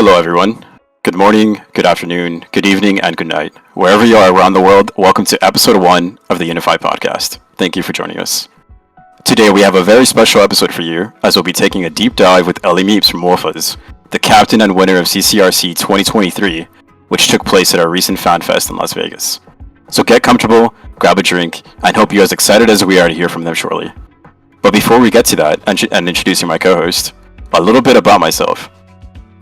Hello everyone. Good morning, good afternoon, good evening, and good night. Wherever you are around the world, welcome to episode 1 of the Unafy podcast. Thank you for joining us. Today we have a very special episode for you, as we'll be taking a deep dive with ELLIE Meeps from Wolfas, the captain and winner of CCRC 2023, which took place at our recent Fanfest in Las Vegas. So get comfortable, grab a drink, and hope you're as excited as we are to hear from them shortly. But before we get to that, and introducing my co-host, a little bit about myself.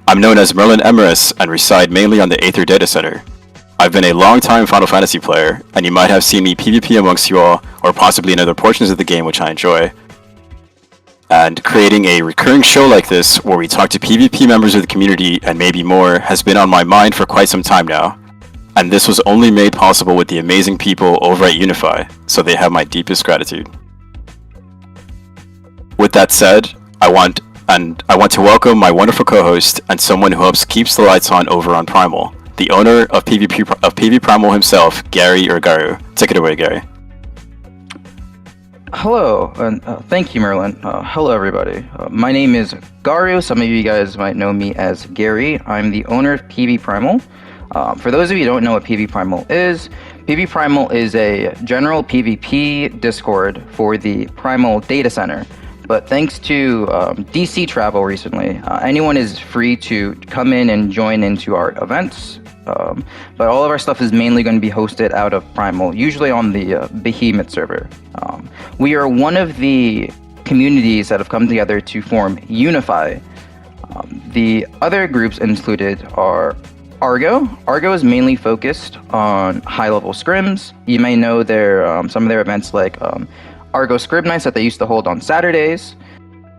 I'm known as Merlin EMRYSS and reside mainly on the Aether data center. I've been a long-time Final Fantasy player, and you might have seen me PvP amongst you all, or possibly in other portions of the game which I enjoy. And creating a recurring show like this, where we talk to PvP members of the community and maybe more, has been on my mind for quite some time now. And this was only made possible with the amazing people over at Unafy, so they have my deepest gratitude. With that said, I want to welcome my wonderful co-host and someone who helps keeps the lights on over on Primal, the owner of PV Primal himself, Gary or Garu. Take it away, Gary. Hello, and thank you, Merlin. Hello, everybody. My name is Garu. Some of you guys might know me as Gary. I'm the owner of PV Primal. For those of you who don't know what PV Primal is a general PvP Discord for the Primal data center. But thanks to DC travel recently, anyone is free to come in and join into our events. But all of our stuff is mainly going to be hosted out of Primal, usually on the Behemoth server. We are one of the communities that have come together to form Unafy. The other groups included are Argo. Argo is mainly focused on high-level scrims. You may know some of their events like Argo Scrib Nights that they used to hold on Saturdays.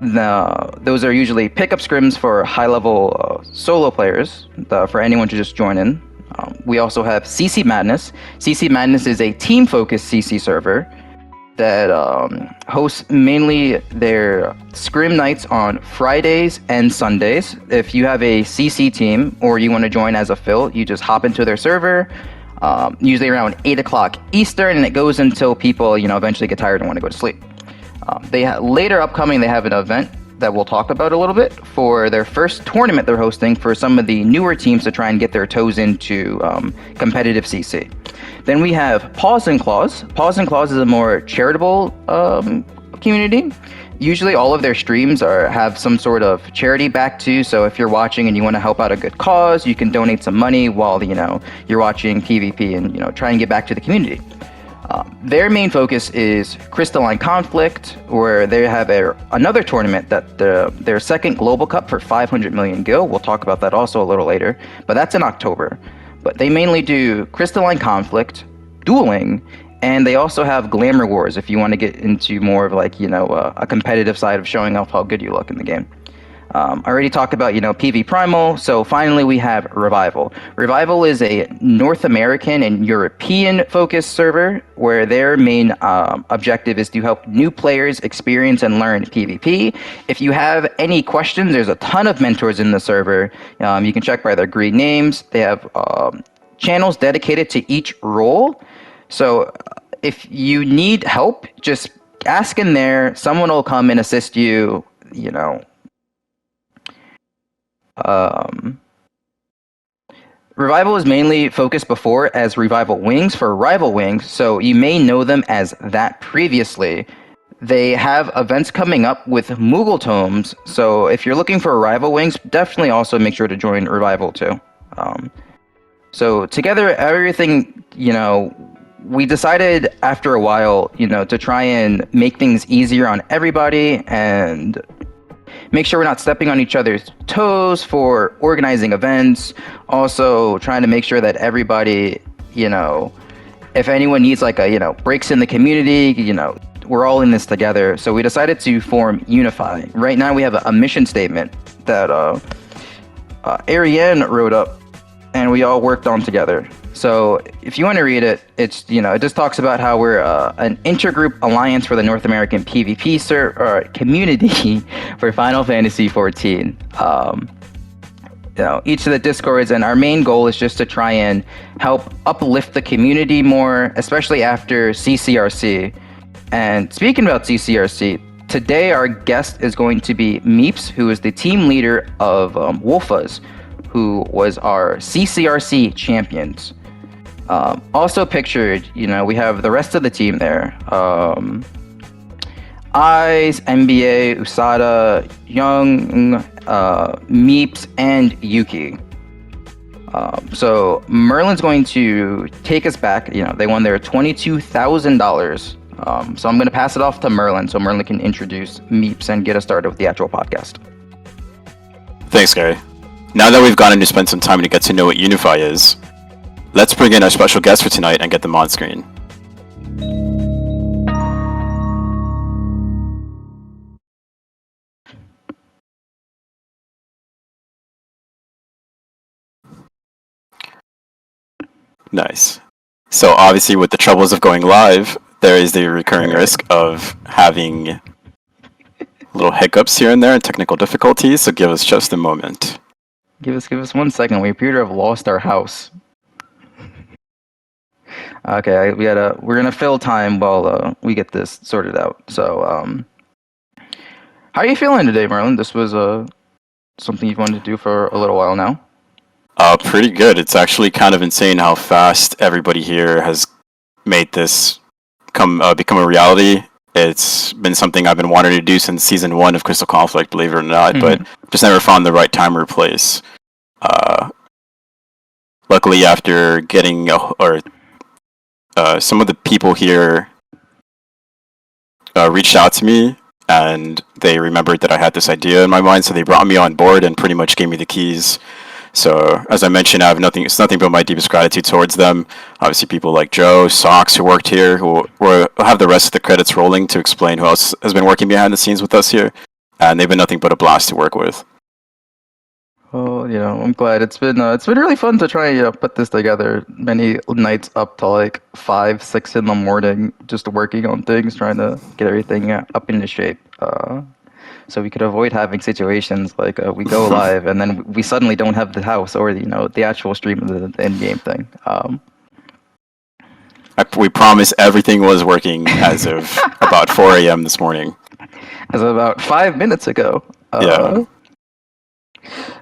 Those are usually pickup scrims for high-level solo players, for anyone to just join in. We also have CC Madness. CC Madness is a team-focused CC server that hosts mainly their scrim nights on Fridays and Sundays. If you have a CC team or you want to join as a fill, you just hop into their server, usually around 8 o'clock Eastern, and it goes until people, eventually get tired and want to go to sleep. Later upcoming, they have an event that we'll talk about a little bit for their first tournament they're hosting for some of the newer teams to try and get their toes into competitive CC. Then we have Paws and Claws. Paws and Claws is a more charitable community. Usually all of their streams have some sort of charity back to, so if you're watching and you want to help out a good cause, you can donate some money while you're watching PvP and try and get back to the community. Their main focus is Crystalline Conflict, where they have another tournament that their second Global Cup for 500 million gil. We'll talk about that also a little later, but that's in October. But they mainly do Crystalline Conflict, dueling, and they also have Glamour Wars if you want to get into more of a competitive side of showing off how good you look in the game. I already talked about, PV Primal, so finally we have Revival. Revival is a North American and European-focused server where their main objective is to help new players experience and learn PvP. If you have any questions, there's a ton of mentors in the server. You can check by their green names. They have channels dedicated to each role. So if you need help, just ask in there. Someone will come and assist you, Revival is mainly focused before as Revival Wings for Rival Wings, so you may know them as that previously. They have events coming up with Moogle Tomes, so if you're looking for Rival Wings, definitely also make sure to join Revival too. So together, everything, we decided after a while, to try and make things easier on everybody and make sure we're not stepping on each other's toes for organizing events. Also, trying to make sure that everybody, if anyone needs breaks in the community, we're all in this together. So we decided to form Unafy. Right now we have a mission statement that Ariane wrote up and we all worked on together. So if you want to read it, it's it just talks about how we're an intergroup alliance for the North American PvP community for Final Fantasy XIV. Each of the discords, and our main goal is just to try and help uplift the community more, especially after CCRC. And speaking about CCRC, today our guest is going to be Meeps, who is the team leader of Wolfas, who was our CCRC champions. Also pictured, we have the rest of the team there. Eyes, NBA, Usada, Young, Meeps, and Yuki. So Merlin's going to take us back. They won their $22,000. So I'm going to pass it off to Merlin so Merlin can introduce Meeps and get us started with the actual podcast. Thanks, Gary. Now that we've gotten to spend some time to get to know what Unafy is, let's bring in our special guest for tonight and get them on screen. Nice. So obviously with the troubles of going live, there is the recurring risk of having little hiccups here and there and technical difficulties, so give us just a moment. Give us 1 second. We appear to have lost our house. Okay, we're gonna fill time while we get this sorted out. So, how are you feeling today, Merlin? This was something you've wanted to do for a little while now. Pretty good. It's actually kind of insane how fast everybody here has made this become a reality. It's been something I've been wanting to do since season 1 of Crystal Conflict, believe it or not, but just never found the right time or place. Luckily, after getting some of the people here reached out to me, and they remembered that I had this idea in my mind, so they brought me on board and pretty much gave me the keys. So, as I mentioned, it's nothing but my deepest gratitude towards them. Obviously, people like Joe, Sox, who worked here, who will have the rest of the credits rolling to explain who else has been working behind the scenes with us here. And they've been nothing but a blast to work with. Well, I'm glad. It's been really fun to try and put this together. Many nights up to like 5, 6 in the morning, just working on things, trying to get everything up into shape. So we could avoid having situations like we go live and then we suddenly don't have the house or the actual stream of the in-game thing. We promise everything was working as of about 4 a.m. this morning. As of about 5 minutes ago. Yeah.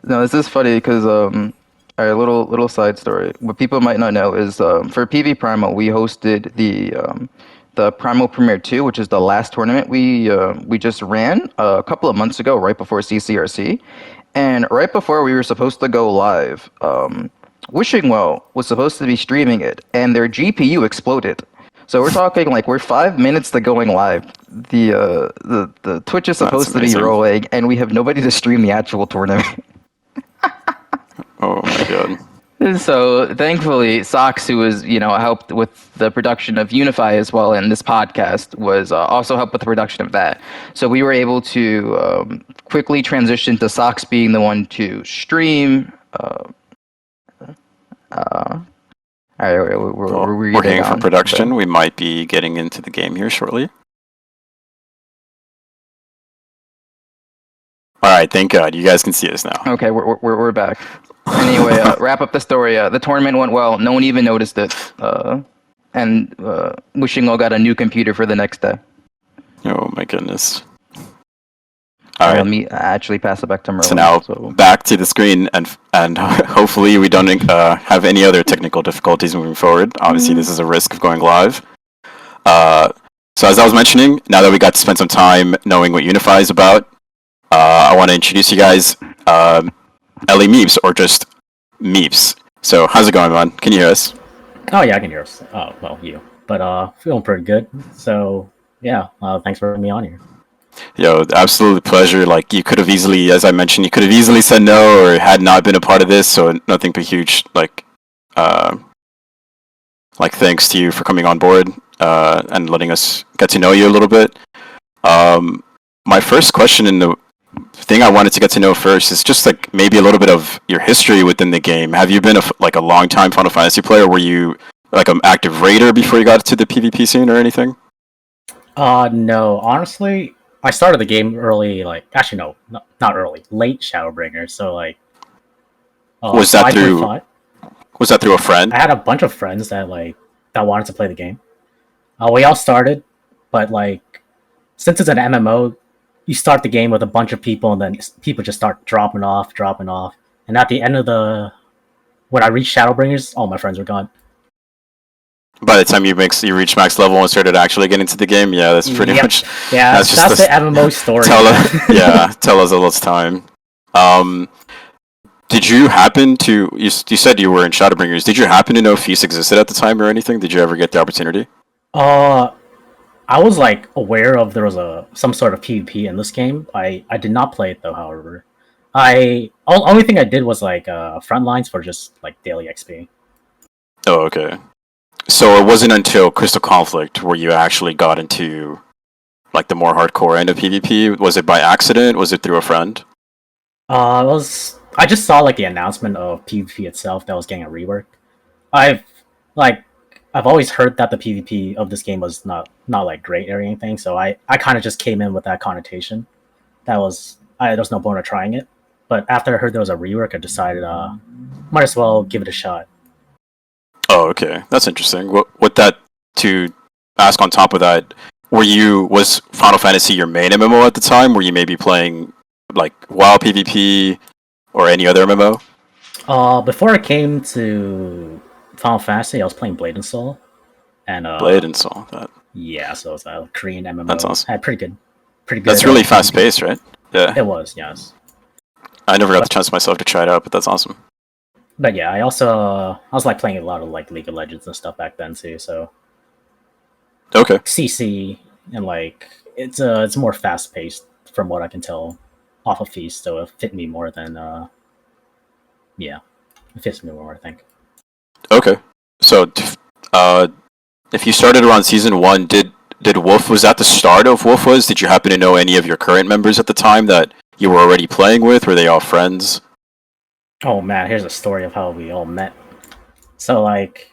No, this is funny because a little side story. What people might not know is for PV Primal, we hosted the Primal Premier 2, which is the last tournament we just ran a couple of months ago, right before CCRC. And right before we were supposed to go live, Wishing Well was supposed to be streaming it, and their GPU exploded. So we're talking like we're 5 minutes to going live. The Twitch is supposed to be rolling, and we have nobody to stream the actual tournament. Oh my god. So thankfully, Sox, who was helped with the production of Unafy as well, and this podcast was also helped with the production of that. So we were able to quickly transition to Sox being the one to stream. We're working for production. We might be getting into the game here shortly. All right, thank God you guys can see us now. Okay, we're back. Anyway, wrap up the story. The tournament went well. No one even noticed it. And Wishing Well got a new computer for the next day. Oh my goodness. All right. Let me actually pass it back to Merlin. So now back to the screen, and hopefully we don't have any other technical difficulties moving forward. Obviously, this is a risk of going live. So as I was mentioning, now that we got to spend some time knowing what Unafy is about, I want to introduce you guys ELLIE Meeps, or just Meeps. So how's it going, man? Can you hear us? Oh yeah, I can hear us. Oh, well, you. But feeling pretty good. So yeah, thanks for having me on here. Yo, absolute pleasure. Like, you could have easily, as I mentioned, you could have easily said no or had not been a part of this, so nothing but huge, thanks to you for coming on board and letting us get to know you a little bit. My first question, and the thing I wanted to get to know first, is just like maybe a little bit of your history within the game. Have you been a long time Final Fantasy player? Were you like an active raider before you got to the PvP scene or anything? No, honestly, I started the game early, not early, late Shadowbringer. So was that through a friend? I had a bunch of friends that wanted to play the game. We all started, but since it's an MMO, you start the game with a bunch of people, and then people just start dropping off, and And at the end of when I reached Shadowbringers, all my friends were gone. By the time you reach max level and started actually getting into the game, yeah, that's pretty much. Yeah, that's the MMO story. Tell us a little time. Did you happen to? You said you were in Shadowbringers. Did you happen to know Feast existed at the time or anything? Did you ever get the opportunity? I was like aware of there was some sort of PvP in this game. I did not play it though. However, only thing I did was like front lines for just like daily XP. Oh, okay. So it wasn't until Crystal Conflict where you actually got into like the more hardcore end of PvP. Was it by accident? Was it through a friend? I just saw like the announcement of PvP itself that was getting a rework. I've always heard that the PvP of this game was not like great or anything, so I kind of just came in with that connotation. There was no point of trying it, but after I heard there was a rework, I decided might as well give it a shot. Oh, okay, that's interesting. With that, to ask on top of that, was Final Fantasy your main MMO at the time? Were you maybe playing like WoW PvP or any other MMO? Before I came to Final Fantasy, I was playing Blade and Soul, and Blade and Soul. That. Yeah, so it's a Korean MMO. That's awesome. Had pretty good. That's really fast paced, right? Yeah. It was, yes. I never got the chance myself to try it out, but that's awesome. But yeah, I was like playing a lot of like League of Legends and stuff back then too. So. Okay. CC and like it's more fast paced from what I can tell off of Feast, so it fit me more than it fits me more, I think. Okay, so if you started around season 1, did was that the start of Wolfas? Did you happen to know any of your current members at the time that you were already playing with? Were they all friends? Oh man, here's a story of how we all met. So like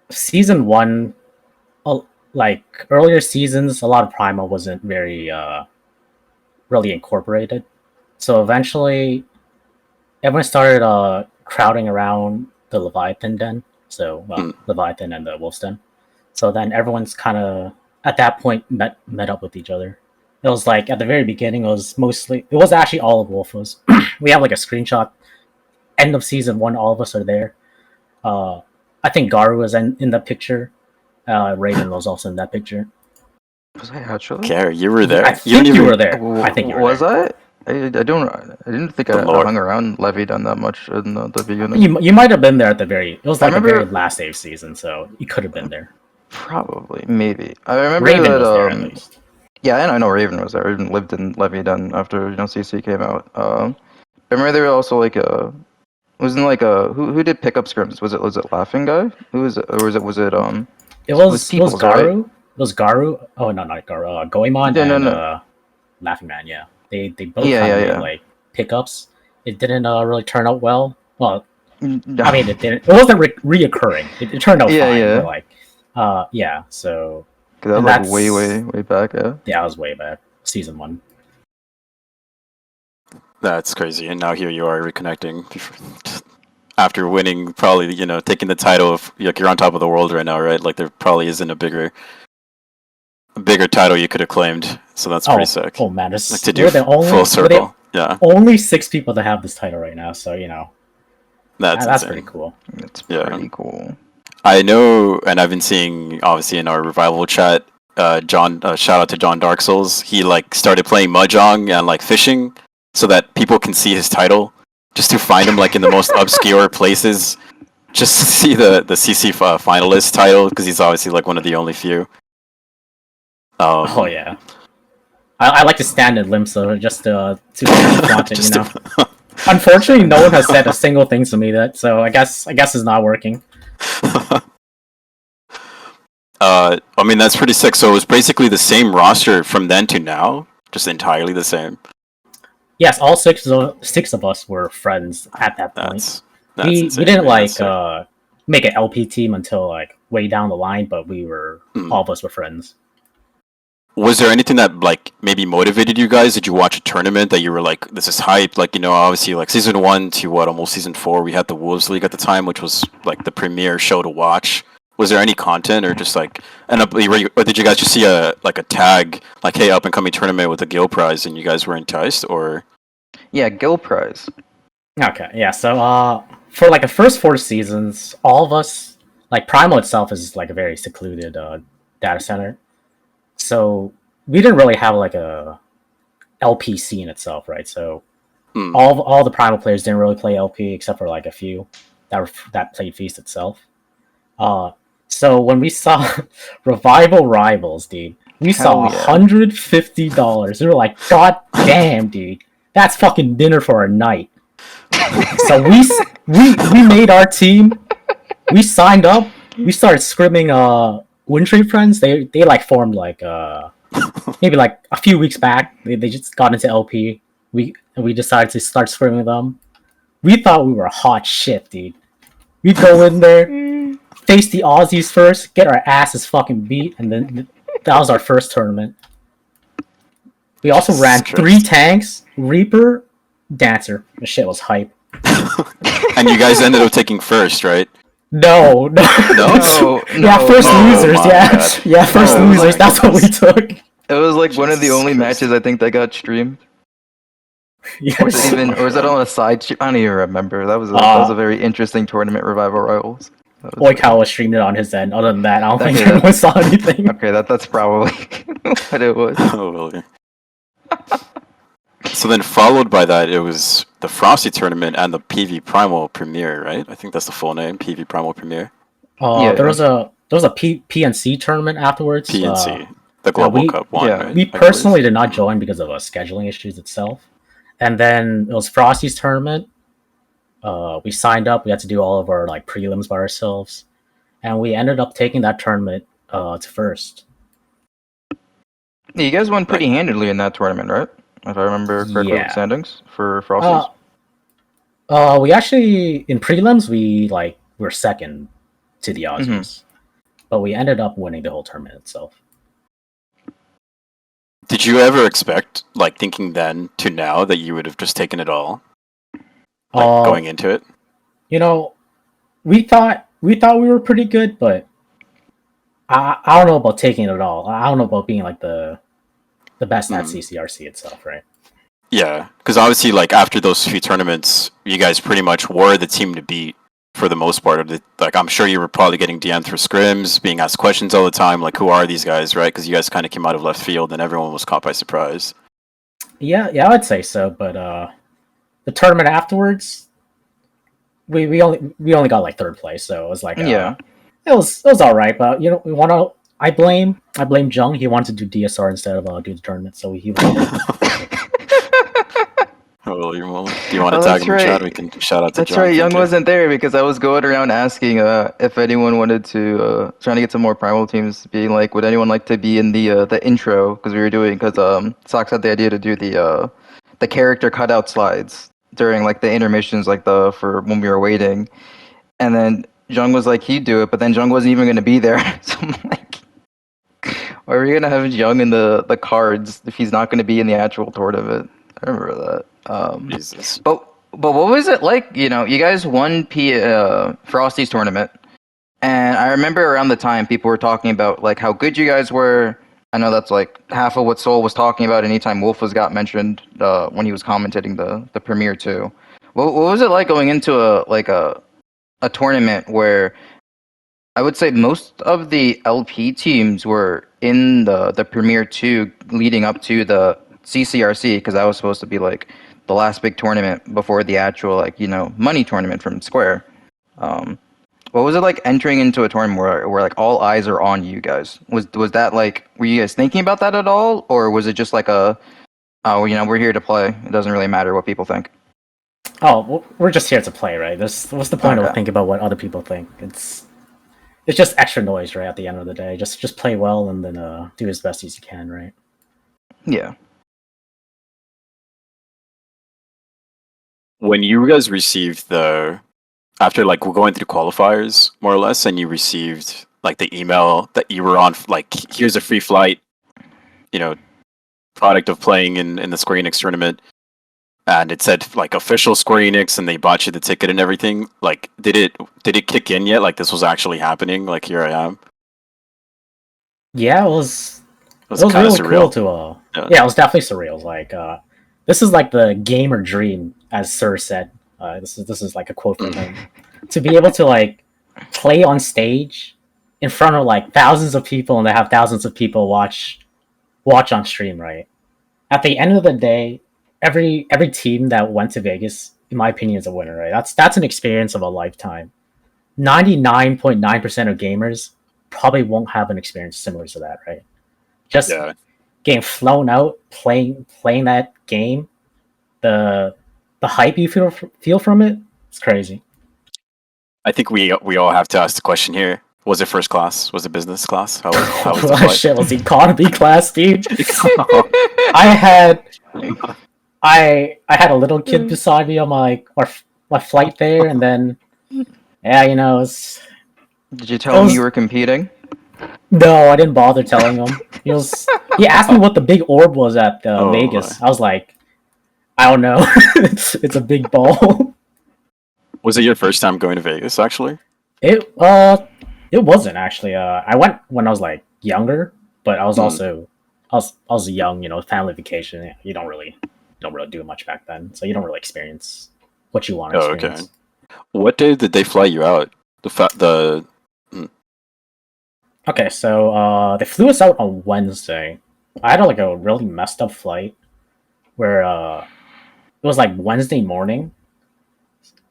season 1, like earlier seasons, a lot of Primal wasn't very really incorporated. So eventually everyone started crowding around the Leviathan Den. So Leviathan and the Wolf's Den. So then everyone's kind of at that point met up with each other. It was like at the very beginning, it was actually all of Wolfas. We have like a screenshot. End of season 1, all of us are there. I think Garu was in the picture. Raven was also in that picture. Was I actually? Gary, you were there. I think you were there. I think you were was there. I didn't think I hung around Levy done that much in the beginning. You might have been there at the very. It was like the very last day of season, so you could have been there. Probably, maybe. I remember Raven that. Was there at least. Yeah, and I know Raven was there. Raven lived in Leviathan after CC came out. I remember there were also like wasn't like who did pickup scrims? Was it Laughing Guy? Who was it? Or was it It was Garu. Right? It was Garu. Oh no, not Garu. Goemon and Laughing Man. Yeah, they both had like pickups. It didn't really turn out well. Well, I mean, it didn't. It wasn't reoccurring. It turned out fine. Yeah. Like, So. That was like way back. Yeah. Yeah, I was way back. Season 1. That's crazy. And now here you are reconnecting after winning, probably, taking the title of, like, you're on top of the world right now, right? Like, there probably isn't a bigger title you could have claimed. So that's pretty sick. Oh man, like, to do full circle. Yeah. Only 6 people that have this title right now, so that's pretty cool. That's pretty cool. I know, and I've been seeing, obviously, in our revival chat, John, shout out to John Dark Souls. He like started playing Mahjong and like fishing so that people can see his title, just to find him like in the most obscure places, just to see the CC finalist title, because he's obviously like one of the only few. Oh yeah, I like to stand in Limsa just to flaunt it, Unfortunately, no one has said a single thing to me that, so I guess it's not working. I mean, that's pretty sick. So it was basically the same roster from then to now, just entirely the same. Yes, all six of us were friends at that point. We didn't make an LP team until like way down the line, but we were all of us were friends. Was there anything that like maybe motivated you guys? Did you watch a tournament that you were like, this is hype? Like, obviously like season 1 to almost season 4, we had the Wolves League at the time, which was like the premier show to watch. Was there any content or just like, or did you guys just see a tag like, hey, up and coming tournament with a guild prize and you guys were enticed, or? Yeah, guild prize. Okay, yeah. So, for like the first 4 seasons, all of us, like Primal itself, is like a very secluded data center. So we didn't really have like a LP scene itself, right? So Hmm. all the Primal players didn't really play LP except for like a few that played Feast itself. Uh, so when we saw Revival Rivals, dude, we saw Hell yeah. $150. We were like, God damn, dude, that's fucking dinner for a night. So we made our team. We signed up. We started scrimming Wintry friends. They like formed like maybe like a few weeks back. They just got into LP. We decided to start scrimming them. We thought we were hot shit, dude. We'd go in there, face the Aussies first, get our asses fucking beat, and then that was our first tournament. We also Jesus ran 3 Christ. tanks, Reaper, Dancer. The shit was hype. And you guys ended up taking first, right? No. No, Yeah, no, first Oh losers. my Yeah, God. yeah, first Oh losers. my That's what we goodness. took. It was like one of the Jesus only Christ. matches I think that got streamed. Or was it Yes. Oh even, my or was that God. on a side? I don't even remember. That was a Uh, very interesting tournament, Revival Rivals. That was Oikawa streamed it on his end. Other than that, I don't think okay. anyone saw anything. Okay, that's probably what it was. Oh, really? So then, followed by that, it was the Frosty tournament and the PV Primal Premiere, right? I think that's the full name, PV Primal Premiere. Yeah, There yeah, was a PNC tournament afterwards. PNC, the Yeah, Global Cup one, yeah. right? we I believe. personally did not join because of scheduling issues itself. And then it was Frosty's tournament. We signed up. We had to do all of our like prelims by ourselves, and we ended up taking that tournament to first. You guys won Right. pretty handedly in that tournament, right? If I remember correctly with Yeah. standings for Frosties. We actually in prelims we like were second to the Aussies, but we ended up winning the whole tournament itself. Did you ever expect, like, thinking then to now, that you would have just taken it all, like, Uh, going into it? you know, we thought we were pretty good, but I don't know about taking it all. I don't know about being like the best at Mm. CCRC itself, right? Yeah, because obviously, like, after those few tournaments, you guys pretty much were the team to beat for the most part of the. Like, I'm sure you were probably getting DM'd through scrims, being asked questions all the time, like, who are these guys, right? Because you guys kind of came out of left field and everyone was caught by surprise. Yeah, I'd say so. But the tournament afterwards, we only got like third place, so it was like Yeah. it was all right. But we want to. I blame Jung. He wanted to do DSR instead of do the tournament, so he waited. Holy moly. Do you want to Oh, tag that's him in chat? right. We can shout out to That's John. right. Young Thank you. wasn't there because I was going around asking if anyone wanted to trying to get some more primal teams. Being like, would anyone like to be in the intro? Because we were doing because Sox had the idea to do the character cutout slides during like the intermissions, like the for when we were waiting. And then Jung was like, he'd do it, but then Jung wasn't even going to be there. So I'm like, why are we going to have Jung in the cards if he's not going to be in the actual tournament? I remember that. Jesus. But what was it like? You know, you guys won Frosty's tournament, and I remember around the time people were talking about like how good you guys were. I know that's like half of what Soul was talking about anytime Wolfas got mentioned when he was commentating the premiere too. What was it like going into a tournament where I would say most of the LP teams were in the Premier 2 leading up to the CCRC because that was supposed to be like the last big tournament before the actual like money tournament from Square. Um, what was it like entering into a tournament where like all eyes are on you guys? Was that like were you guys thinking about that at all, or was it just like we're here to play. It doesn't really matter what people think. Oh, we're just here to play, right? What's the point of Okay. thinking about what other people think? It's just extra noise, right? At the end of the day, just play well and then do as best as you can, right? Yeah. When you guys received after like we're going through qualifiers more or less, and you received like the email that you were on, like, here's a free flight, you know, product of playing in the Square Enix tournament, and it said like official Square Enix, and they bought you the ticket and everything. Like, did it kick in yet? Like, this was actually happening? Like, here I am. Yeah, it was. It It was was kind of really cool surreal. to Yeah. yeah, it was definitely surreal. Like this is like the gamer dream, as Sir said. This is like a quote from him. To be able to like play on stage in front of like thousands of people, and they have thousands of people watch on stream, right? At the end of the day, every team that went to Vegas, in my opinion, is a winner, right? That's an experience of a lifetime. 99.9% of gamers probably won't have an experience similar to that, right? Just getting flown out, playing that game, the hype you feel from it, it's crazy. I think we all have to ask the question here. Was it first class? Was it business class? How was the Oh, flight? shit, was economy class, dude? I had a little kid beside me on my flight there, and then yeah, you know, Did you tell him you were competing? No, I didn't bother telling him. He asked me what the big orb was at Vegas. I was like, I don't know. It's a big ball. Was it your first time going to Vegas, actually? It wasn't actually. I went when I was like younger, but I was also I was young, you know, family vacation. You don't really do much back then, so you don't really experience what you want to experience. Okay. What day did they fly you out? Okay, so they flew us out on Wednesday. I had like a really messed up flight where it was like Wednesday morning.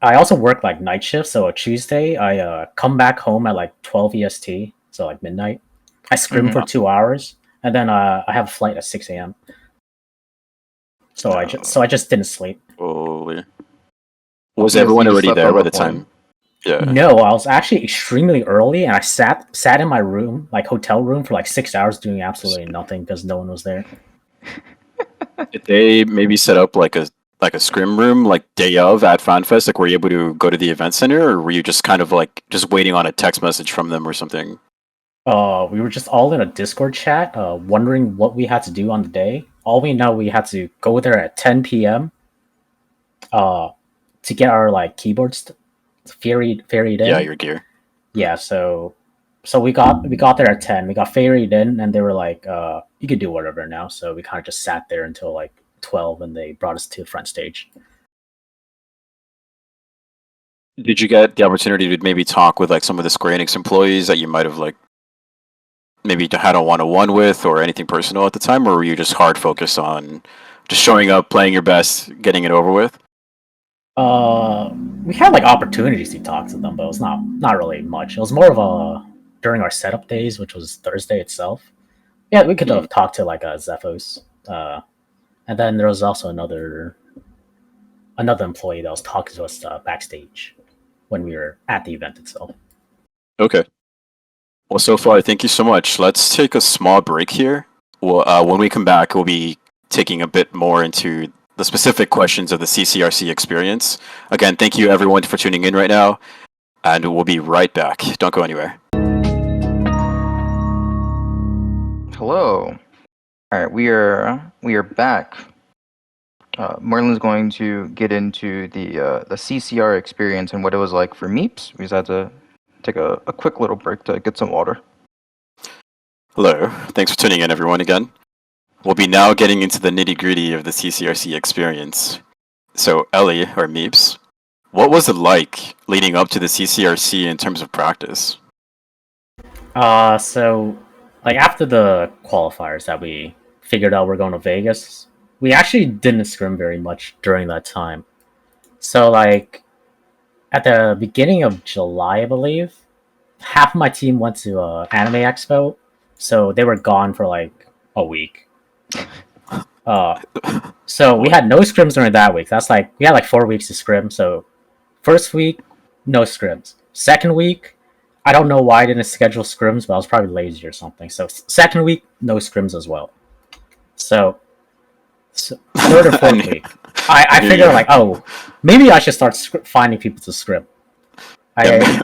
I also work like night shift, so a Tuesday I come back home at like 12 EST, so like midnight. I scrim for 2 hours, and then I have a flight at 6 a.m. So I just didn't sleep. Holy. Was everyone already there by the time? Yeah. No, I was actually extremely early, and I sat in my room, like hotel room, for like 6 hours doing absolutely nothing because no one was there. Did they maybe set up like a scrim room like day of at Fanfest? Like, were you able to go to the event center, or were you just kind of like just waiting on a text message from them or something? We were just all in a Discord chat, wondering what we had to do on the day. All we know, we had to go there at 10 p.m. To get our like keyboards ferried in. Yeah, your gear. Yeah, so we got there at 10. We got ferried in, and they were like, "You could do whatever now." So we kind of just sat there until like 12, and they brought us to the front stage. Did you get the opportunity to maybe talk with like some of the Square Enix employees that you might have like maybe had a one-on-one with, or anything personal at the time, or were you just hard focused on just showing up, playing your best, getting it over with? We had like opportunities to talk to them, but it was not really much. It was more of a during our setup days, which was Thursday itself. Yeah, we could have talked to like Zephos, and then there was also another employee that was talking to us backstage when we were at the event itself. Okay. Well, so far, thank you so much. Let's take a small break here. Well, when we come back, we'll be taking a bit more into the specific questions of the CCRC experience. Again, thank you everyone for tuning in right now, and we'll be right back. Don't go anywhere. Hello. All right, we are back. Merlin's going to get into the CCR experience and what it was like for Meeps. We just had to take a quick little break to get some water. Hello. Thanks for tuning in, everyone, again. We'll be now getting into the nitty-gritty of the CCRC experience. So, ELLIE, or Meeps, what was it like leading up to the CCRC in terms of practice? So, like, after the qualifiers that we figured out we're going to Vegas, we actually didn't scrim very much during that time. So, like, at the beginning of July, I believe, half of my team went to Anime Expo, so they were gone for, like, a week. So we had no scrims during that week. That's like, we had like 4 weeks to scrim. So first week, no scrims. Second week, I don't know why I didn't schedule scrims, but I was probably lazy or something. So second week, no scrims as well. So third or fourth week, I figured like, oh, maybe I should start finding people to scrim. I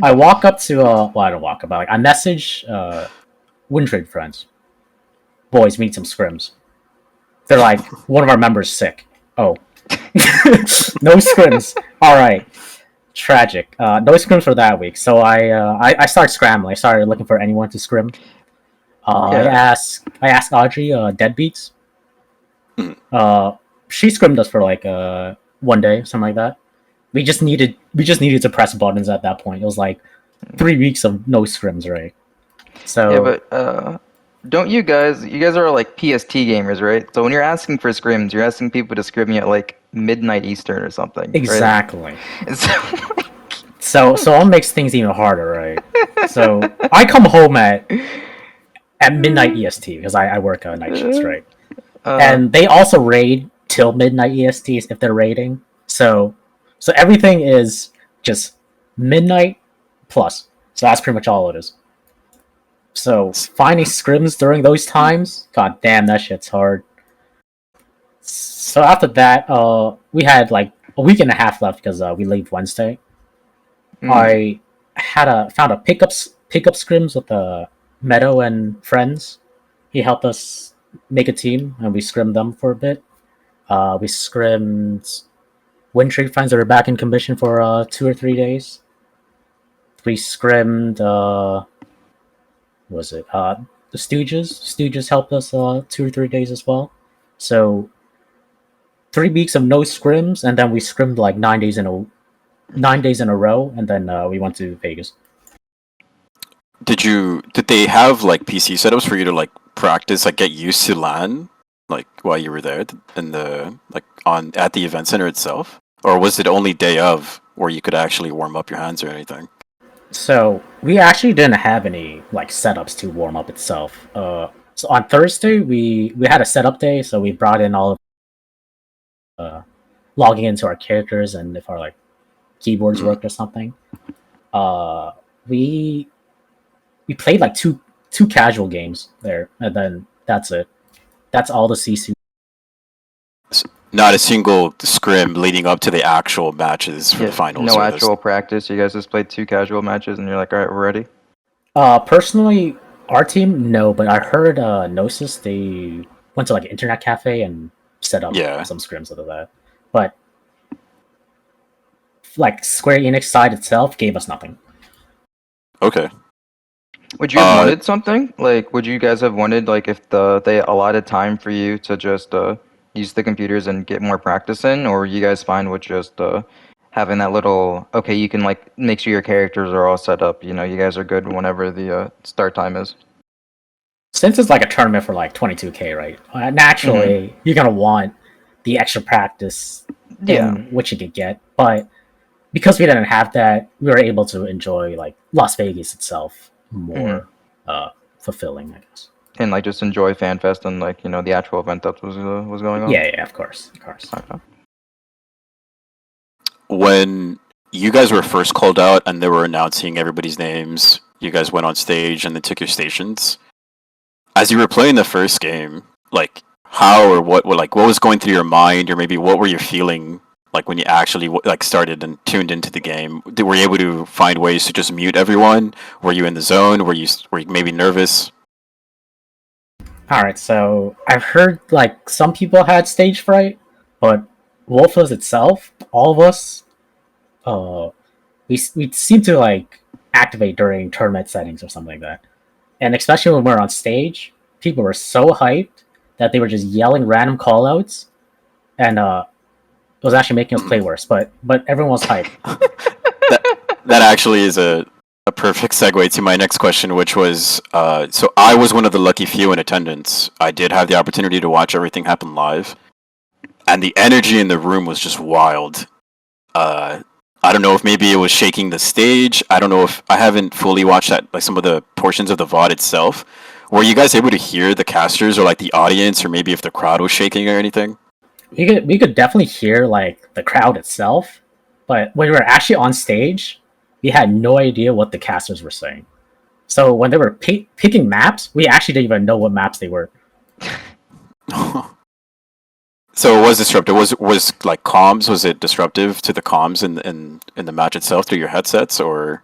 walk up to well, I don't walk up, but like I message Win Trade friends. Boys, we need some scrims. They're like, one of our members sick. Oh. No scrims. Alright. Tragic. No scrims for that week. So I started scrambling. I started looking for anyone to scrim. I asked Audrey, Deadbeats. She scrimmed us for like one day, something like that. We just needed to press buttons at that point. It was like 3 weeks of no scrims, right? So Yeah, but don't you guys are like PST gamers, right? So when you're asking for scrims, you're asking people to scrim you at like midnight Eastern or something. exactly. Right? So it makes things even harder, right? So I come home at midnight EST because I work night shifts, right? And they also raid till midnight EST if they're raiding. So everything is just midnight plus. So that's pretty much all it is. So finding scrims during those times, god damn, that shit's hard. So after that, we had like a week and a half left because we leave Wednesday. I found a pickup scrims with Meadow and friends. He helped us make a team, and we scrimmed them for a bit. We scrimmed Windtree friends that are back in commission for 2 or 3 days. We scrimmed the Stooges? Stooges helped us 2 or 3 days as well. So 3 weeks of no scrims, and then we scrimmed like 9 days in a row, and then we went to Vegas. Did they have like PC setups for you to like practice, like get used to LAN, like while you were there in the at the event center itself, or was it only day of where you could actually warm up your hands or anything? So we actually didn't have any like setups to warm up itself. So on Thursday we had a setup day, so we brought in all of logging into our characters and if our like keyboards worked or something. We played like two casual games there, and then that's it. That's all the CC. Not a single scrim leading up to the actual matches for the finals. No actual practice. You guys just played 2 casual matches, and you're like, all right, we're ready. Personally, our team, no, but I heard Gnosis, they went to like an internet cafe and set up some scrims out of that. But like Square Enix side itself gave us nothing. Okay. Would you have wanted something? Like, would you guys have wanted, like, if they allotted time for you to just use the computers and get more practice in? Or you guys fine with just having that little, okay, you can, like, make sure your characters are all set up. You know, you guys are good whenever the start time is. Since it's like a tournament for, like, 22K, right? Naturally, you're going to want the extra practice in which you could get. But because we didn't have that, we were able to enjoy, like, Las Vegas itself more fulfilling, I guess. And like just enjoy FanFest and like the actual event that was going on. Yeah, of course. Okay. When you guys were first called out and they were announcing everybody's names, you guys went on stage and they took your stations. As you were playing the first game, like how or what was going through your mind, or maybe what were you feeling? Like when you actually like started and tuned into the game, were you able to find ways to just mute everyone? Were you in the zone? Were you maybe nervous? All right, so I've heard like some people had stage fright, but Wolfas itself, all of us, we seem to like activate during tournament settings or something like that, and especially when we're on stage, people were so hyped that they were just yelling random callouts, and it was actually making us play worse, but everyone was hyped. that actually is a perfect segue to my next question, which was, so I was one of the lucky few in attendance. I did have the opportunity to watch everything happen live, and the energy in the room was just wild. I don't know if maybe it was shaking the stage. I don't know if I haven't fully watched that, like some of the portions of the VOD itself. Were you guys able to hear the casters or like the audience, or maybe if the crowd was shaking or anything? We could definitely hear like the crowd itself, but when we were actually on stage, we had no idea what the casters were saying. So when they were picking maps, we actually didn't even know what maps they were. So it was disruptive. Was like comms? Was it disruptive to the comms in the match itself through your headsets, or?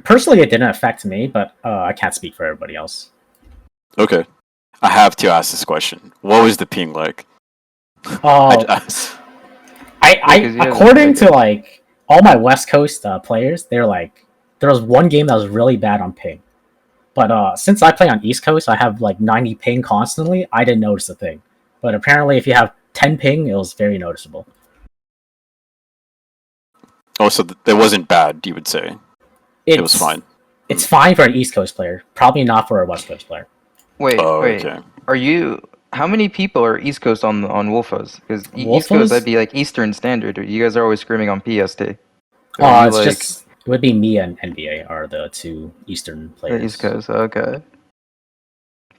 Personally, it didn't affect me, but I can't speak for everybody else. Okay. I have to ask this question. What was the ping like? According to like all my West Coast players, they're like there was one game that was really bad on ping, but since I play on East Coast, I have like 90 ping constantly. I didn't notice a thing, but apparently, if you have 10 ping, it was very noticeable. Oh, so it wasn't bad, you would say. It was fine. It's fine for an East Coast player, probably not for a West Coast player. Wait. Okay. Are you? How many people are East Coast on Wolfas? Because East Wolfas? Coast, that'd be like Eastern Standard. You guys are always screaming on PST. It would be me and NBA are the two Eastern players. East Coast, okay.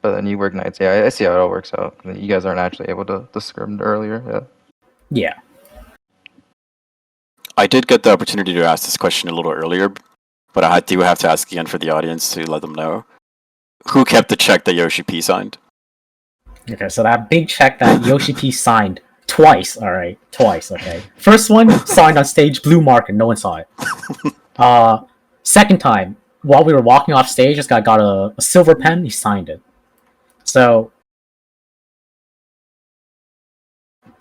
But then you work nights. Yeah, I see how it all works out. You guys aren't actually able to scrim earlier. Yeah. Yeah. I did get the opportunity to ask this question a little earlier, but I do have to ask again for the audience to let them know. Who kept the check that Yoshi-P signed? Okay, so that big check that Yoshi-P signed twice, alright? Twice, okay. First one, signed on stage, blue marker, no one saw it. Second time, while we were walking off stage, this guy got a silver pen, he signed it. So,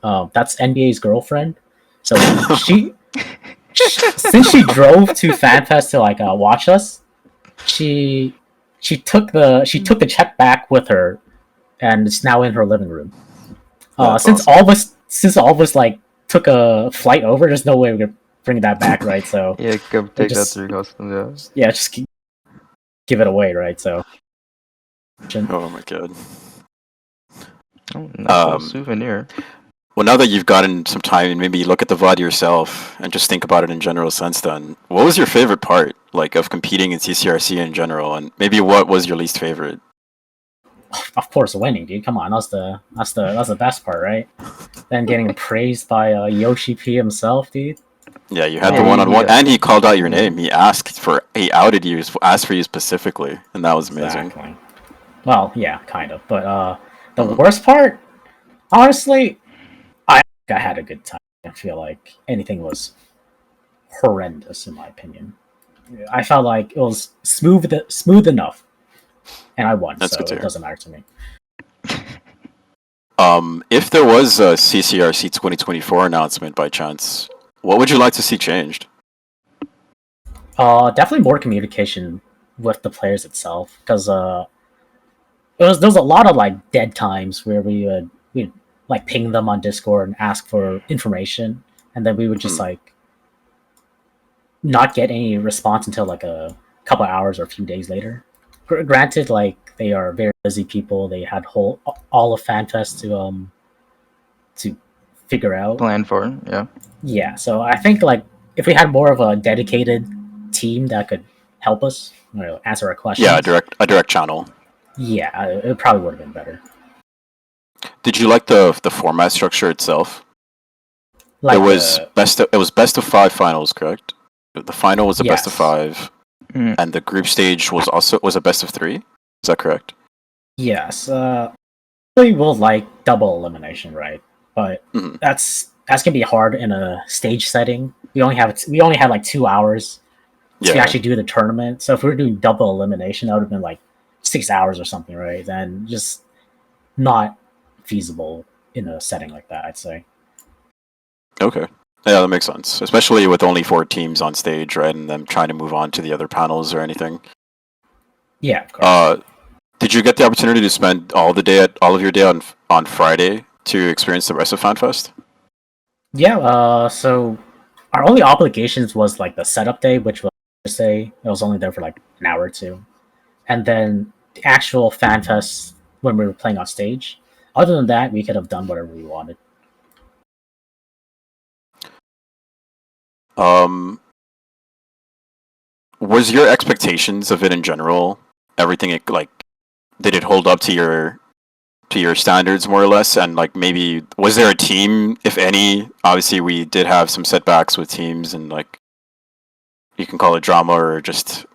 that's NBA's girlfriend. So, since she drove to Fanfest to watch us, she took the check back with her, and it's now in her living room. Since awesome. all of us like took a flight over, there's no way we could bring that back, right? So yeah, go take that through customs. Yeah, just give it away, right? So. Oh my god. Nice souvenir. Well, now that you've gotten some time, and maybe look at the VOD yourself and just think about it in general sense, then what was your favorite part, like, of competing in CCRC in general, and maybe what was your least favorite? Of course, winning, dude. Come on, that's the best part, right? Then getting praised by Yoshi-P himself, dude. Yeah, you had the one-on-one, and he called out your name. He outed you, asked for you specifically, and that was amazing. Exactly. Well, yeah, kind of. But the worst part, honestly, I had a good time. I feel like anything was horrendous in my opinion. I felt like it was smooth enough, and I won, so it doesn't matter to me. If there was a CCRC 2024 announcement by chance, what would you like to see changed? Definitely more communication with the players itself, because there was a lot of like dead times where we'd like ping them on Discord and ask for information, and then we would just like not get any response until like a couple hours or a few days later. Granted, like they are very busy people. They had all of Fanfest to figure out, plan for, yeah. Yeah, so I think like if we had more of a dedicated team that could help us, answer our questions. Yeah, a direct channel. Yeah, it probably would have been better. Did you like the format structure itself? Like it was best of 5 finals, correct? The final was a best of 5, and the group stage was a best of 3. Is that correct? Yes. We will like double elimination, right? But that's gonna be hard in a stage setting. We only had like 2 hours to actually do the tournament. So if we were doing double elimination, that would have been like 6 hours or something, right? Then just not feasible in a setting like that, I'd say. Okay. Yeah, that makes sense. Especially with only 4 teams on stage, right? And them trying to move on to the other panels or anything. Yeah, of course. Did you get the opportunity to spend all of your day on Friday to experience the rest of FanFest? Yeah, so our only obligations was like the setup day, which was Thursday. I was only there for like an hour or two. And then the actual FanFest when we were playing on stage. Other than that, we could have done whatever we wanted. Was your expectations of it in general, everything did it hold up to your standards more or less? And like maybe was there a team, if any? Obviously, we did have some setbacks with teams, and like you can call it drama or just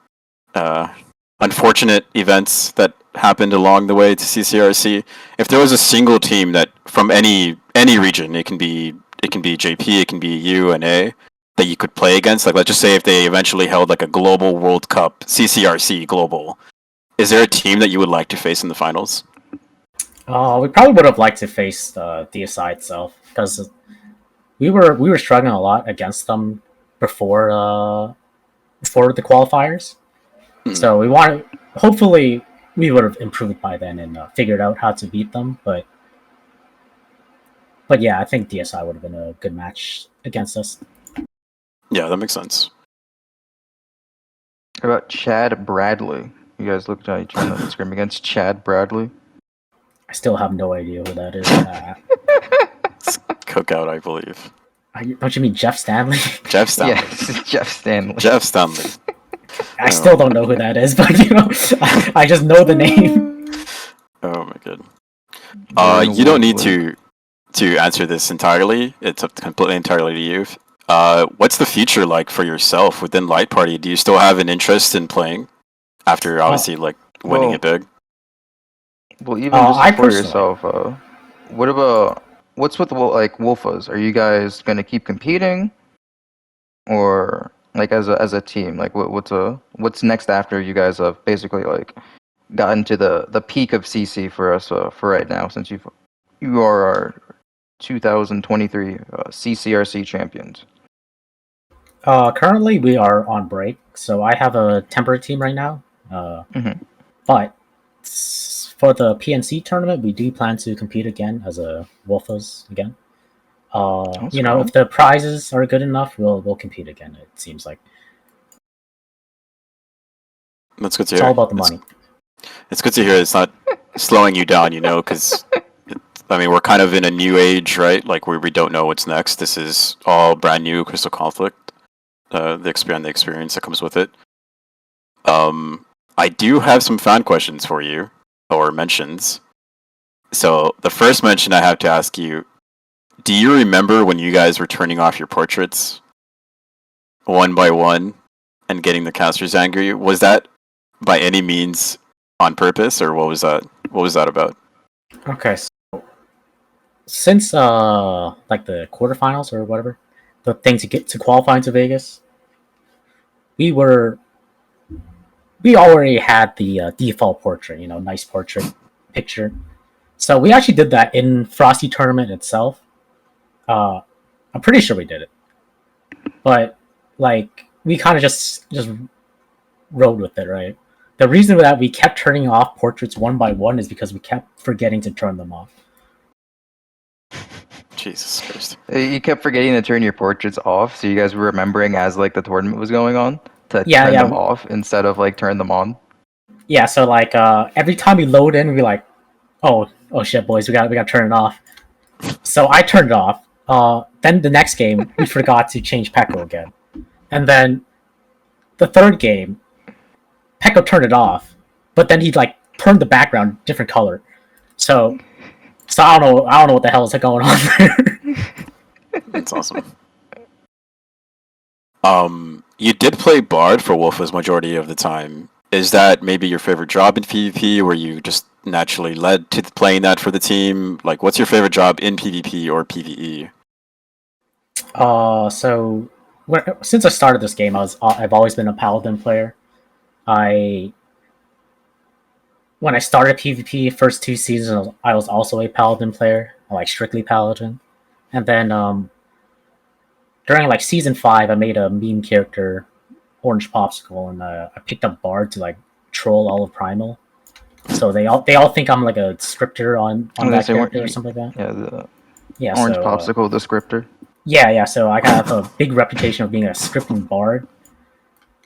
unfortunate events that happened along the way to CCRC. If there was a single team that from any region, it can be JP, it can be UNA, that you could play against, like let's just say if they eventually held like a global World Cup, CCRC global, is there a team that you would like to face in the finals? We probably would have liked to face DSI itself, because we were struggling a lot against them before the qualifiers. So hopefully we would have improved by then and figured out how to beat them, but But yeah, I think DSI would have been a good match against us. Yeah, that makes sense. How about Chad Bradley? You guys looked at each other on the scrim against Chad Bradley. I still have no idea who that is. It's Cookout, I believe. Don't you mean Jeff Stanley? Jeff Stanley. Yeah, Jeff Stanley. Jeff Stanley. I still don't know who that is, but I just know the name. Oh my god. You don't need to answer this entirely. It's up completely entirely to you. What's the future like for yourself within Light Party? Do you still have an interest in playing after obviously winning it big? Well, even just for yourself, what's with Wolfas? Are you guys gonna keep competing, or as a team? What's next after you guys have basically gotten to the peak of CC for us for right now, since you are our 2023 CCRC champions. Currently we are on break, so I have a temporary team right now. But for the PNC tournament, we do plan to compete again as a Wolfas again. If the prizes are good enough, we'll compete again. It seems like. That's good to hear. It's all about the money. It's good to hear it's not slowing you down, because we're kind of in a new age, right? Like we don't know what's next. This is all brand new Crystal Conflict. The experience that comes with it. I do have some fan questions for you, or mentions. So the first mention I have to ask you: do you remember when you guys were turning off your portraits one by one and getting the casters angry? Was that by any means on purpose, or what was that? What was that about? Okay, so since the quarterfinals or whatever, the thing to get to qualify into Vegas, we already had the default portrait, nice portrait picture. So we actually did that in Frosty tournament itself. I'm pretty sure we did it, but we kind of just rode with it, right? The reason that we kept turning off portraits one by one is because we kept forgetting to turn them off. Jesus Christ! You kept forgetting to turn your portraits off, so you guys were remembering as the tournament was going on to turn them off instead of turn them on. Yeah, so every time we load in, we oh shit, boys, we got to turn it off. So I turned it off. Then the next game, we forgot to change Pekko again, and then the third game, Pekko turned it off, but then he turned the background different color. So I don't know what the hell is going on there. That's awesome. You did play Bard for Wolfas majority of the time. Is that maybe your favorite job in PvP? Were you just naturally led to playing that for the team? What's your favorite job in PvP or PvE? So since I started this game, I've always been a Paladin player. When I started PvP, first 2 seasons, I was also a Paladin player, strictly Paladin. And then during season 5, I made a meme character, Orange Popsicle, and I picked up Bard to troll all of Primal. So they all think I'm a scripter on that character or something like that. Yeah, Orange Popsicle, the scripter. Yeah. So I have a big reputation of being a scripting Bard.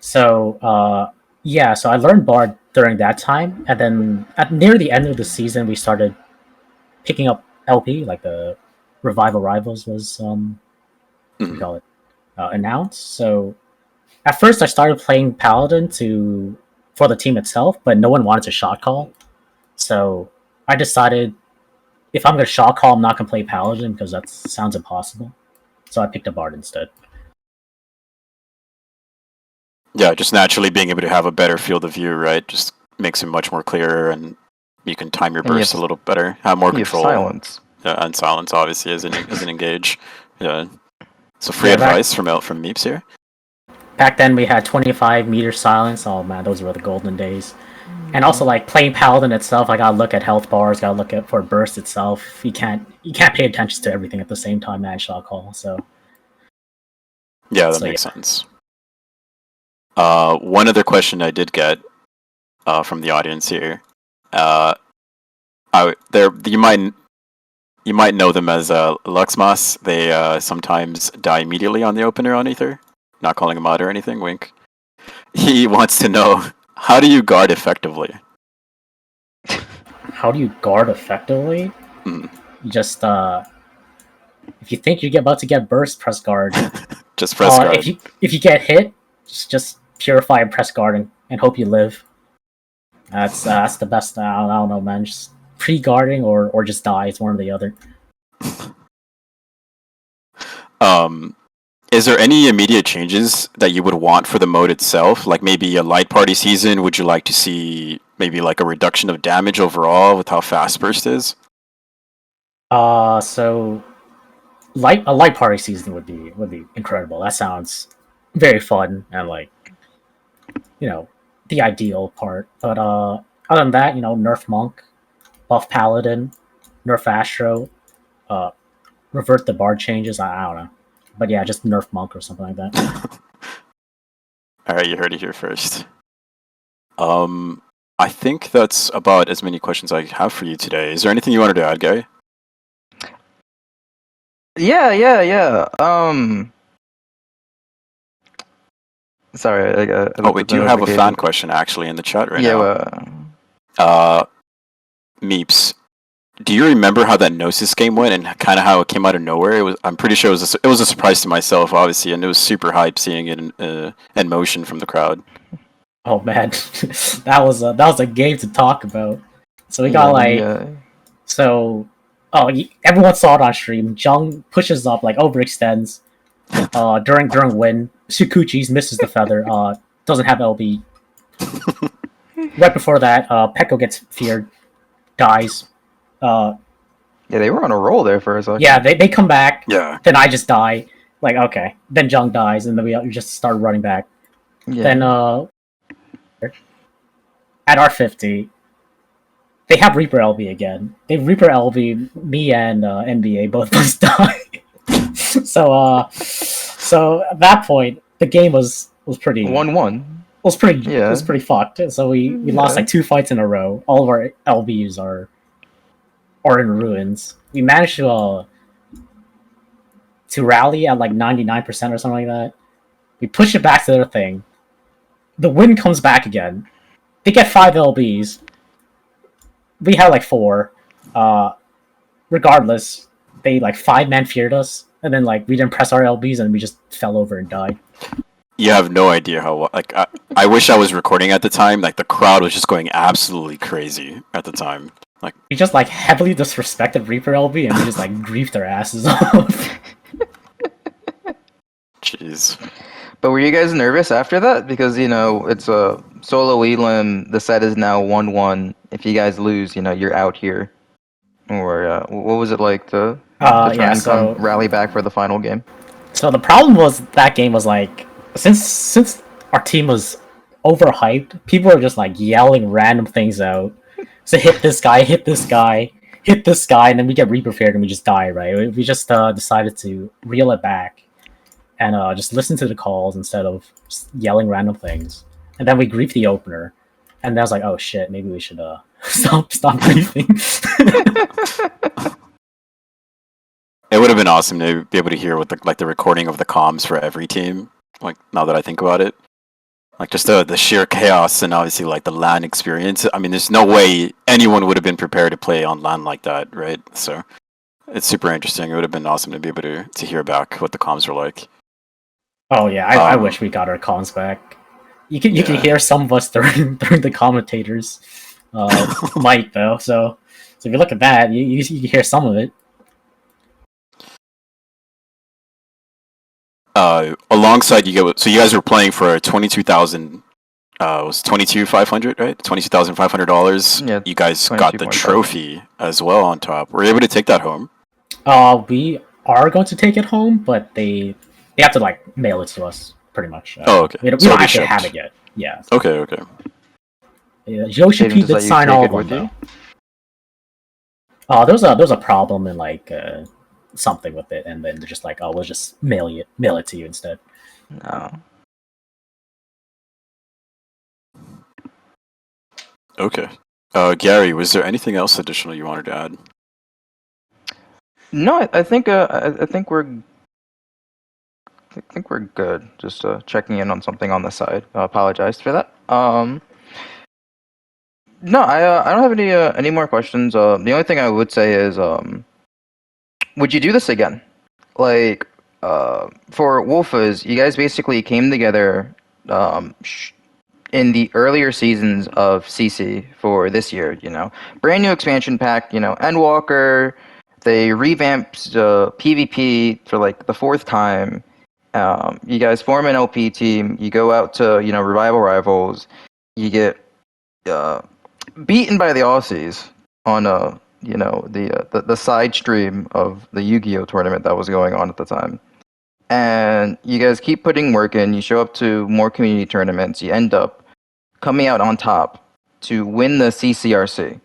So so I learned Bard during that time, and then near the end of the season, we started picking up LP, the Revival Rivals was what do you call it, announced. So at first, I started playing Paladin for the team itself, but no one wanted to shot call. So I decided if I'm gonna shot call, I'm not gonna play Paladin because that sounds impossible. So I picked a Bard instead. Yeah, just naturally being able to have a better field of view, right? Just makes it much more clear, and you can time your bursts a little better, have more control. Silence. Yeah, and silence obviously as an engage. Yeah. So free advice from Meeps here. Back then we had 25 meter silence. Oh man, those were the golden days. And also playing Paladin itself, I gotta look at health bars, gotta look at for burst itself. You can't pay attention to everything at the same time and shot call. So yeah, that makes sense. One other question I did get from the audience here. You might You might know them as Luxmas. They sometimes die immediately on the opener on Ether. Not calling him out or anything, wink. He wants to know, how do you guard effectively? How do you guard effectively? Mm. You just if you think you're about to get burst, press guard. Just press guard. If you get hit, just purify and press guard and hope you live. That's the best. I don't know, man. Just pre-guarding or just die. It's one or the other. Is there any immediate changes that you would want for the mode itself? Like maybe a light party season? Would you like to see maybe like a reduction of damage overall with how fast burst is? So a light party season would be incredible. That sounds very fun and like, the ideal part. But other than that, nerf monk, buff paladin, nerf astro, revert the bard changes. I don't know, but yeah, just nerf monk or something like that. All right, you heard it here first. I think that's about as many questions I have for you today. Is there anything you wanted to add, Guy? Yeah. Sorry, Oh, we do have a fan question actually in the chat right now. Meeps, do you remember how that Gnosis game went and kind of how it came out of nowhere? I'm pretty sure it was a surprise to myself, obviously, and it was super hype seeing it in motion from the crowd. Oh man, that was a game to talk about. So we got everyone saw it on stream. Jung pushes up, like overextends. During win, Shukuchi's misses the feather. Doesn't have LB. Right before that, Pekko gets feared, dies. Yeah, they were on a roll there for a second. Yeah, they come back. Yeah. Then I just die. Like, okay. Then Jung dies, and then we just start running back. Yeah. Then at R50, they have Reaper LB again. They Reaper LB, me and NBA both of us die. So at that point, the game was pretty 1-1. Was pretty fucked. So we lost like 2 fights in a row. All of our LBs are in ruins. We managed to rally at like 99% or something like that. We push it back to their thing. The win comes back again. They get 5 LBs. We had like 4. Regardless, they like 5-man feared us, and then like we didn't press our LBs and we just fell over and died. You have no idea how like I wish I was recording at the time. Like the crowd was just going absolutely crazy at the time. Like we just like heavily disrespected Reaper LB and we just like griefed their asses off. Jeez. But were you guys nervous after that? Because it's a solo elim. The set is now 1-1. If you guys lose, you're out here. Or what was it like to try and rally back for the final game? So the problem was that game was like since our team was overhyped, people were just like yelling random things out. So hit this guy, and then we get re-prepared and we just die, right? We just decided to reel it back and just listen to the calls instead of just yelling random things. And then we griefed the opener, and then I was like, oh shit, maybe we should stop griefing. It would have been awesome to be able to hear what the recording of the comms for every team. Like now that I think about it, like just the sheer chaos and obviously like the LAN experience. I mean, there's no way anyone would have been prepared to play on LAN like that, right? So it's super interesting. It would have been awesome to be able to hear back what the comms were like. Oh yeah, I wish we got our comms back. You can hear some of us during the commentators mic though. So if you look at that, you can hear some of it. Alongside so you guys were playing for 22,000. It was 22,500, right? $22,500. Yeah, you guys got the trophy as well on top. Were you able to take that home? We are going to take it home, but they have to like mail it to us, pretty much. Okay. We don't actually have it yet. Yeah. Okay. Yeah, Yoshi-P did sign all of them though. There was a problem in like something with it, and then they're just like, oh, we'll just mail it to you instead. No. Okay. Gary, was there anything else additional you wanted to add? No, I think we're good. Just checking in on something on the side. I apologize for that. No, I don't have any more questions. The only thing I would say is, would you do this again? Like, for Wolfas, you guys basically came together, in the earlier seasons of CC for this year. Brand new expansion pack. Endwalker. They revamped PvP for like the fourth time. You guys form an LP team. You go out to revival rivals. You get beaten by the Aussies on the side stream of the Yu-Gi-Oh tournament that was going on at the time. And you guys keep putting work in. You show up to more community tournaments. You end up coming out on top to win the CCRC.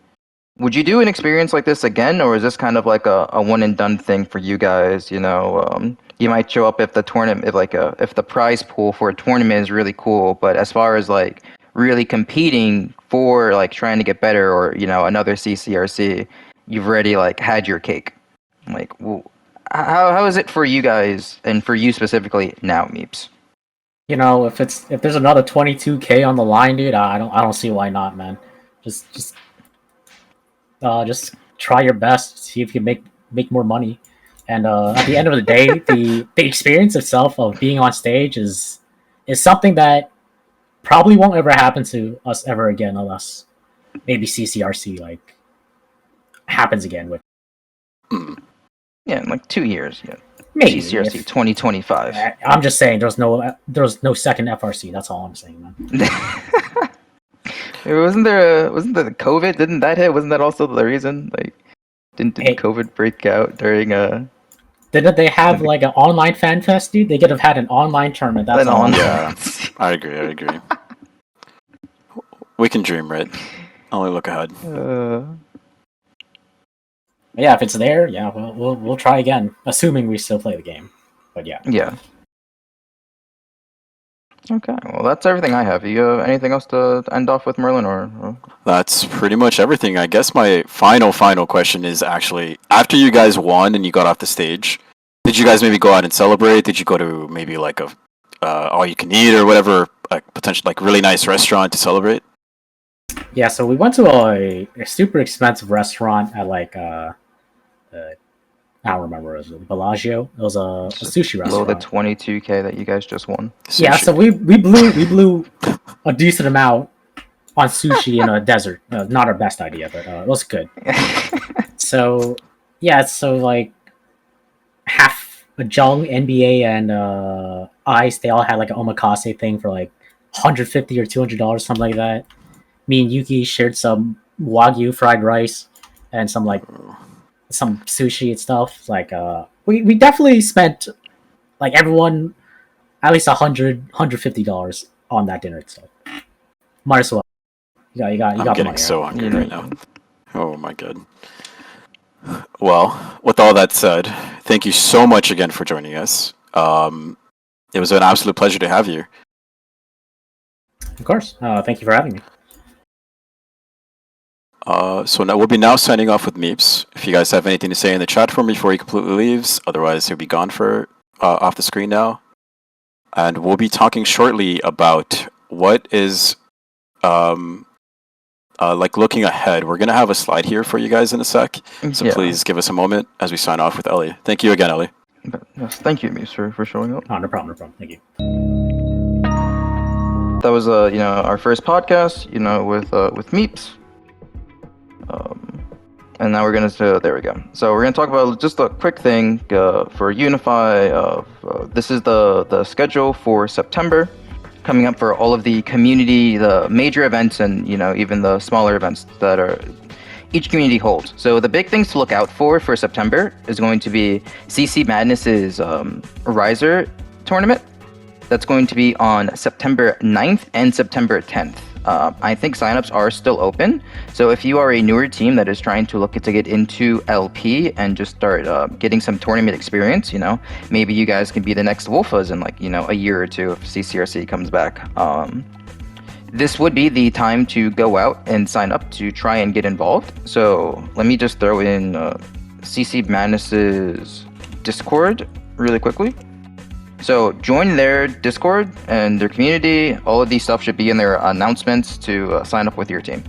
Would you do an experience like this again, or is this kind of like a one and done thing for you guys? You might show up if the tournament, if the prize pool for a tournament is really cool, but as far as like really competing for like trying to get better, or another CCRC, you've already like had your cake. Like, well, how is it for you guys and for you specifically now, Meeps? If there's another 22K on the line, dude, I don't see why not, man. Just try your best, see if you can make more money. And at the end of the day, the experience itself of being on stage is something that probably won't ever happen to us ever again, unless maybe CCRC like happens again with. Yeah, in like 2 years. Yeah. Maybe CCRC 2025. I'm just saying there's no second FRC. That's all I'm saying, man. wasn't there COVID? Didn't that hit? Wasn't that also the reason? Like, didn't COVID break out during Didn't they have like an online Fanfest, dude? They could have had an online tournament. That's all. Yeah, I agree. We can dream, right? Only look ahead. Yeah, if it's there, yeah, we'll try again, assuming we still play the game. But yeah. Yeah. Okay, well, that's everything I have. You have anything else to end off with, Merlin? Or? That's pretty much everything. I guess my final question is actually, after you guys won and you got off the stage, did you guys maybe go out and celebrate? Did you go to maybe like a all you can eat or whatever, like potential like really nice restaurant to celebrate? Yeah, so we went to a super expensive restaurant at like I don't remember, it was Bellagio. It was a sushi restaurant. Below the 22K that you guys just won. Sushi. Yeah, so we blew a decent amount on sushi in a desert. Not our best idea, but it was good. So like half a Jung, NBA, and Ice, they all had like an omakase thing for like $150 or $200, something like that. Me and Yuki shared some Wagyu fried rice and some sushi and stuff. Like we definitely spent, like, everyone at least $150 on that dinner. So might as well. You got. I'm getting so hungry right now. Oh my god. Well, with all that said, thank you so much again for joining us. It was an absolute pleasure to have you. Of course. Thank you for having me. So now we'll be signing off with Meeps. If you guys have anything to say in the chat room before he completely leaves, otherwise he'll be gone for off the screen now. And we'll be talking shortly about what is like looking ahead. We're gonna have a slide here for you guys in a sec, so please give us a moment as we sign off with Ellie. Thank you again, Ellie. Yes, thank you, Meeps, for showing up. Oh, no problem. Thank you. That was our first podcast, with Meeps. And now we're gonna there we go. So we're gonna talk about just a quick thing for Unify. This is the schedule for September, coming up for all of the community, the major events, and even the smaller events that are each community holds. So the big things to look out for September is going to be CC Madness's Riser tournament. That's going to be on September 9th and September 10th. I think signups are still open. So if you are a newer team that is trying to look to get into LP and just start getting some tournament experience, maybe you guys can be the next Wolfas in like, a year or two if CCRC comes back. This would be the time to go out and sign up to try and get involved. So let me just throw in CC Madness's Discord really quickly. So join their Discord and their community. All of these stuff should be in their announcements to sign up with your team.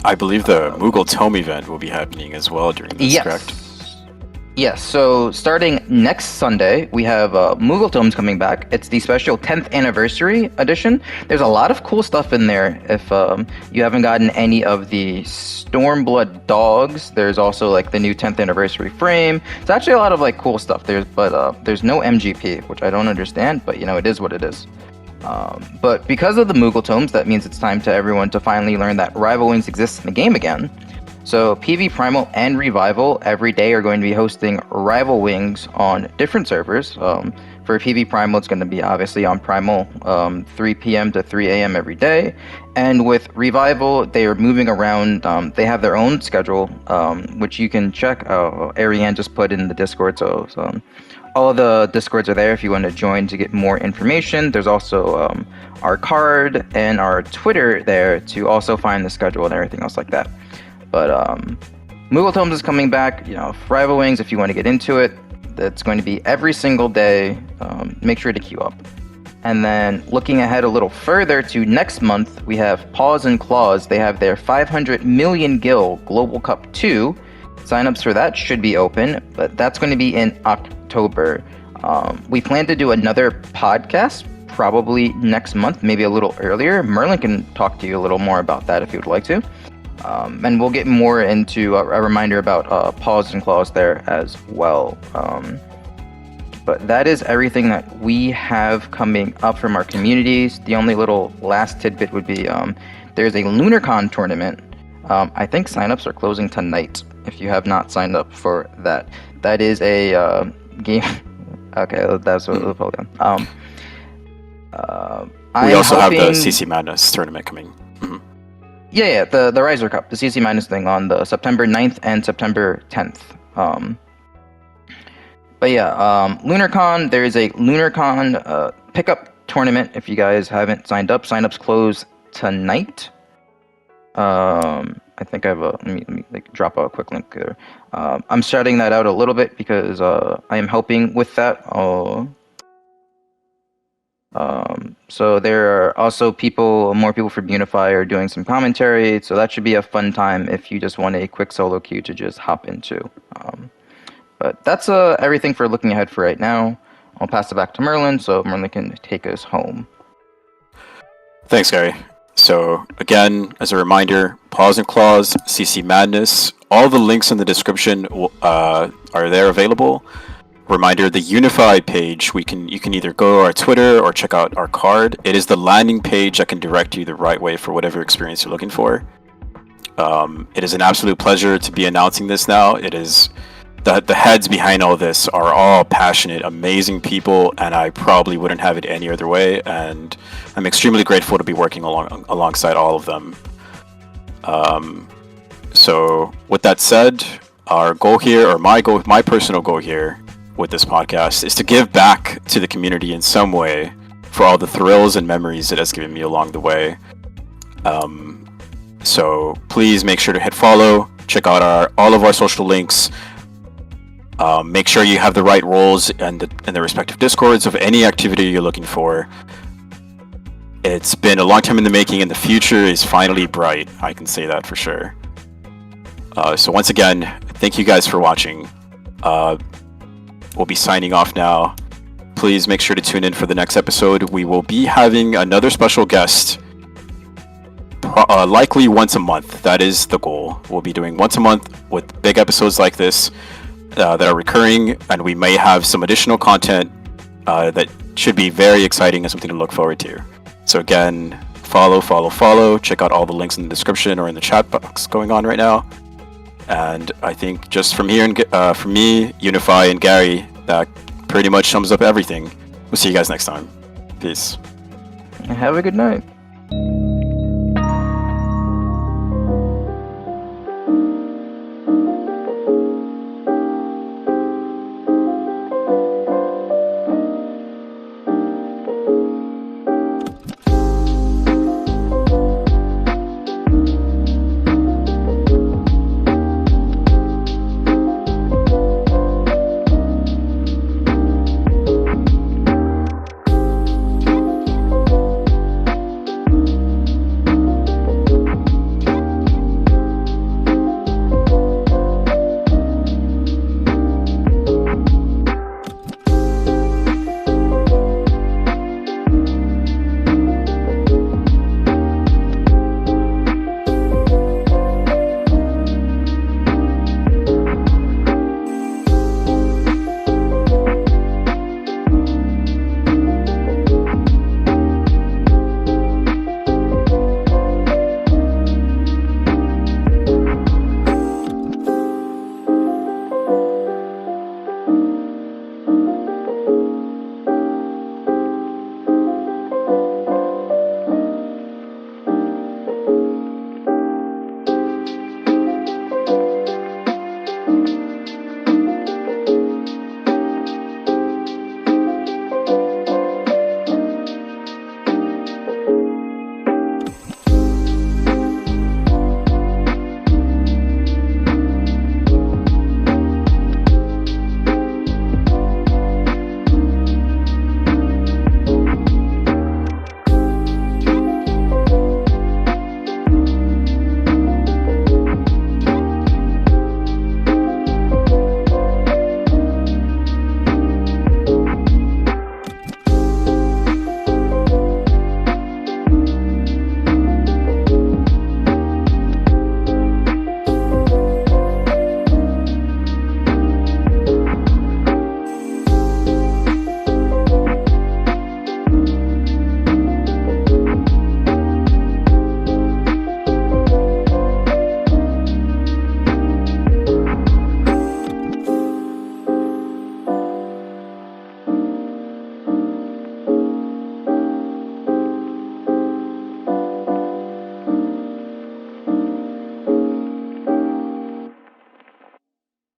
I believe the Moogle Tome event will be happening as well during this, correct? Yes, so starting next Sunday, we have Moogle Tomes coming back. It's the special 10th anniversary edition. There's a lot of cool stuff in there. If you haven't gotten any of the Stormblood dogs, there's also like the new 10th anniversary frame. It's actually a lot of like cool stuff. There's no MGP, which I don't understand, but you know, it is what it is. But because of the Moogle Tomes, that means it's time to everyone to finally learn that Rival Wings exists in the game again. So PV Primal and Revival every day are going to be hosting Rival Wings on different servers. For PV Primal, it's going to be obviously on Primal 3 p.m. to 3 a.m. every day. And with Revival, they are moving around. They have their own schedule, which you can check. Ariane just put in the Discord, so all of the Discords are there if you want to join to get more information. There's also our card and our Twitter there to also find the schedule and everything else like that. But Moogle Tomes is coming back. You know, Rival Wings, if you want to get into it, that's going to be every single day. Make sure to queue up. And then looking ahead a little further to next month, we have Paws and Claws. They have their 500 million Gil Global Cup 2. Signups for that should be open, but that's going to be in October. We plan to do another podcast probably next month, maybe a little earlier. Merlin can talk to you a little more about that if you would like to. And we'll get more into a reminder about Paws and Claws there as well. But that is everything that we have coming up from our communities. The only little last tidbit would be there's a LunarCon tournament. I think signups are closing tonight if you have not signed up for that. That is a game. Okay, that's what we'll hold on. We also have the CC Madness tournament coming. Mm-hmm. Yeah, the Riser Cup, the CC Minus thing on the September 9th and September 10th. But yeah, LunarCon, there is a LunarCon pickup tournament. If you guys haven't signed up, signups close tonight. I think I have let me like drop a quick link there. I'm starting that out a little bit because I am helping with that. So there are also more people from Unify are doing some commentary, so that should be a fun time if you just want a quick solo queue to just hop into. But that's everything for looking ahead for right now. I'll pass it back to Merlin, so Merlin can take us home. Thanks, Gary. So again, as a reminder, Paws and Claws, CC Madness, all the links in the description are there available. Reminder, the Unify page, you can either go to our Twitter or check out our card. It is the landing page that can direct you the right way for whatever experience you're looking for. It is an absolute pleasure to be announcing this now. It is the heads behind all this are all passionate, amazing people, and I probably wouldn't have it any other way. And I'm extremely grateful to be working alongside all of them. So with that said, our goal here, or my personal goal here with this podcast, is to give back to the community in some way for all the thrills and memories it has given me along the way. So please make sure to hit follow, check out all of our social links. Make sure you have the right roles and the respective discords of any activity you're looking for. It's been a long time in the making, and the future is finally bright. I can say that for sure. So once again, thank you guys for watching. We'll be signing off now. Please make sure to tune in for the next episode. We will be having another special guest, likely once a month. That is the goal. We'll be doing once a month with big episodes like this that are recurring, and we may have some additional content that should be very exciting and something to look forward to. So again, follow. Check out all the links in the description or in the chat box going on right now. And I think just from here, from me, Unify, and Gary, that pretty much sums up everything. We'll see you guys next time. Peace. Have a good night.